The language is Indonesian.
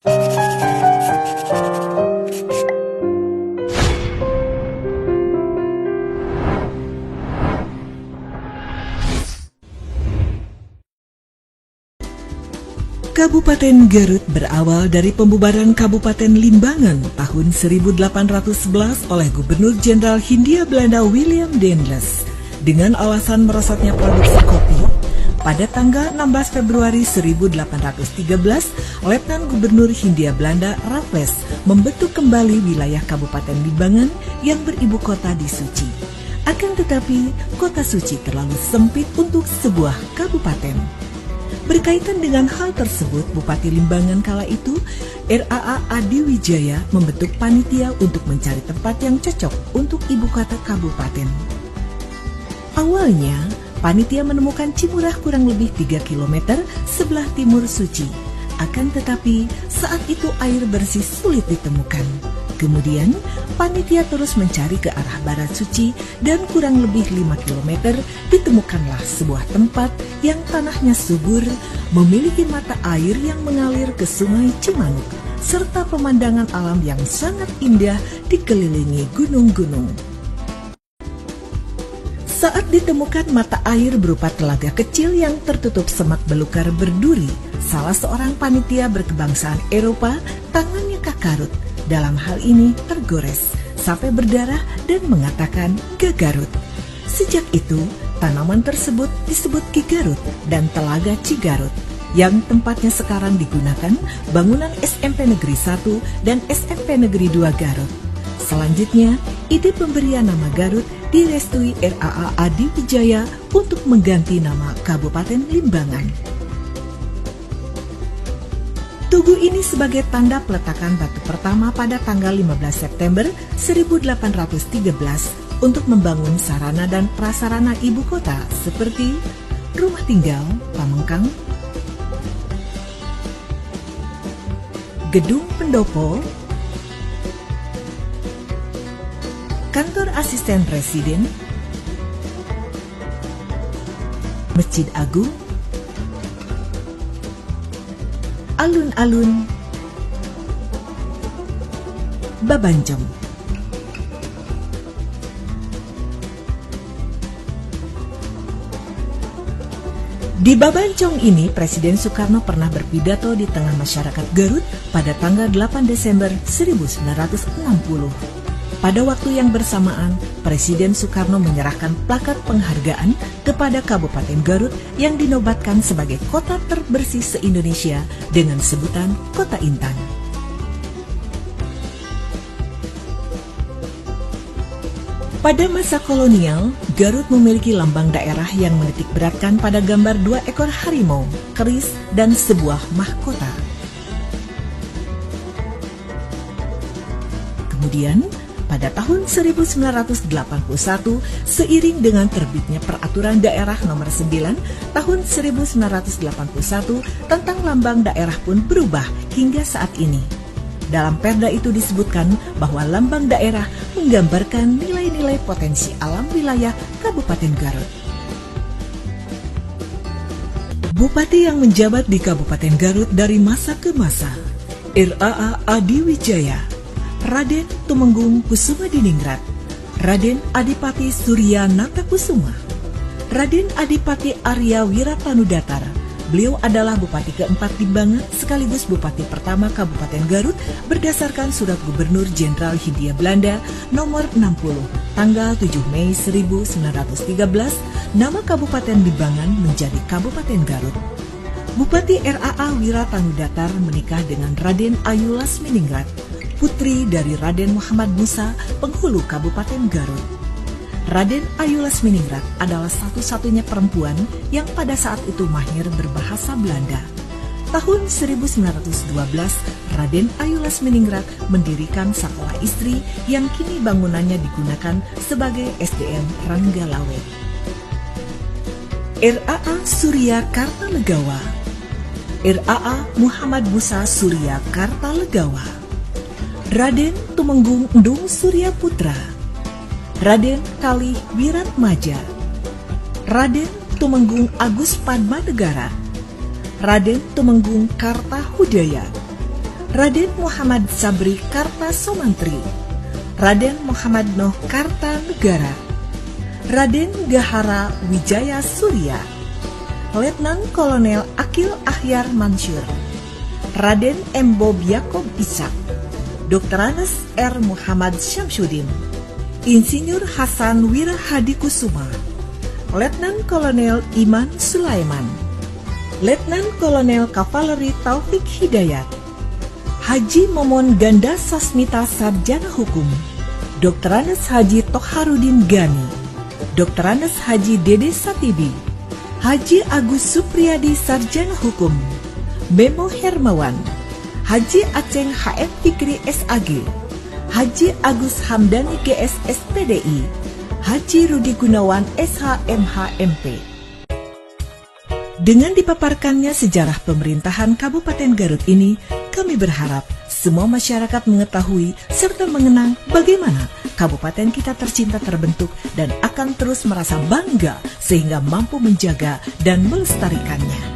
Kabupaten Garut berawal dari pembubaran Kabupaten Limbangan tahun 1811 oleh Gubernur Jenderal Hindia Belanda William Daendels dengan alasan merosotnya produksi kopi. Pada tanggal 16 Februari 1813, Letnan Gubernur Hindia Belanda Raffles membentuk kembali wilayah Kabupaten Limbangan yang beribu kota di Suci. Akan tetapi, kota Suci terlalu sempit untuk sebuah kabupaten. Berkaitan dengan hal tersebut, Bupati Limbangan kala itu, RAA Adi Wijaya, membentuk panitia untuk mencari tempat yang cocok untuk ibu kota kabupaten. Awalnya, panitia menemukan Cimurah kurang lebih 3 km sebelah timur Suci. Akan tetapi, saat itu air bersih sulit ditemukan. Kemudian, panitia terus mencari ke arah barat Suci dan kurang lebih 5 km ditemukanlah sebuah tempat yang tanahnya subur, memiliki mata air yang mengalir ke Sungai Cimanuk, serta pemandangan alam yang sangat indah dikelilingi gunung-gunung. Saat ditemukan mata air berupa telaga kecil yang tertutup semak belukar berduri, salah seorang panitia berkebangsaan Eropa, tangannya kakarut. Dalam hal ini tergores sampai berdarah dan mengatakan Gagarut. Sejak itu, tanaman tersebut disebut Ki Garut dan Telaga Cigarut, yang tempatnya sekarang digunakan bangunan SMP Negeri 1 dan SMP Negeri 2 Garut. Selanjutnya, ide pemberian nama Garut direstui RAA Adi Wijaya untuk mengganti nama Kabupaten Limbangan. Tugu ini sebagai tanda peletakan batu pertama pada tanggal 15 September 1813 untuk membangun sarana dan prasarana ibu kota seperti rumah tinggal, pamengkang, gedung pendopo, kantor asisten presiden, masjid agung, alun-alun, Babanjong. Di Babanjong ini, Presiden Soekarno pernah berpidato di tengah masyarakat Garut pada tanggal 8 Desember 1960. Pada waktu yang bersamaan, Presiden Soekarno menyerahkan plakat penghargaan kepada Kabupaten Garut yang dinobatkan sebagai kota terbersih se-Indonesia dengan sebutan Kota Intan. Pada masa kolonial, Garut memiliki lambang daerah yang menitik beratkan pada gambar 2 ekor harimau, keris, dan sebuah mahkota. Kemudian, pada tahun 1981, seiring dengan terbitnya Peraturan Daerah Nomor 9 tahun 1981 tentang lambang daerah pun berubah hingga saat ini. Dalam perda itu disebutkan bahwa lambang daerah menggambarkan nilai-nilai potensi alam wilayah Kabupaten Garut. Bupati yang menjabat di Kabupaten Garut dari masa ke masa, RAA Adi Wijaya, Raden Tumenggung Kusumadiningrat, Raden Adipati Surya Natakusuma, Raden Adipati Arya Wiratanudatar. Beliau adalah Bupati keempat Limbangan sekaligus Bupati pertama Kabupaten Garut berdasarkan Surat Gubernur Jenderal Hindia Belanda nomor 60 tanggal 7 Mei 1913, nama Kabupaten Limbangan menjadi Kabupaten Garut. Bupati RAA Wiratanudatar menikah dengan Raden Ayu Lasminingrat, putri dari Raden Muhammad Musa, penghulu Kabupaten Garut. Raden Ayu Lasminingrat adalah satu-satunya perempuan yang pada saat itu mahir berbahasa Belanda. Tahun 1912, Raden Ayu Lasminingrat mendirikan sekolah istri yang kini bangunannya digunakan sebagai SDN Ranggalawe. RAA Surya Kartalegawa, RAA Muhammad Musa Surya Kartalegawa, Raden Tumenggung Endung Surya Putra, Raden Kalih Wiratmaja, Raden Tumenggung Agus Padmanegara, Raden Tumenggung Kartahudaya, Raden Muhammad Sabri Kartasomantri, Raden Muhammad Noh Kartanegara, Raden Gahara Wijaya Surya, Letnan Kolonel Akil Ahyar Mansur, Raden M. Bob Yakob Ishak, Dr. Anas R. Muhammad Syamsuddin, Insinyur Hasan Wirahadi Kusuma, Letnan Kolonel Iman Sulaiman, Letnan Kolonel Kavaleri Taufik Hidayat, Haji Momon Ganda Sasmita Sarjana Hukum, Dr. Anas Haji Toharudin Gani, Dr. Anas Haji Dede Satibi, Haji Agus Supriyadi Sarjana Hukum, Memo Hermawan, Haji Aceng HM Fikri SAG, Haji Agus Hamdani GS SPDI, Haji Rudi Gunawan SHMH MP. Dengan dipaparkannya sejarah pemerintahan Kabupaten Garut ini, kami berharap semua masyarakat mengetahui serta mengenang bagaimana kabupaten kita tercinta terbentuk dan akan terus merasa bangga sehingga mampu menjaga dan melestarikannya.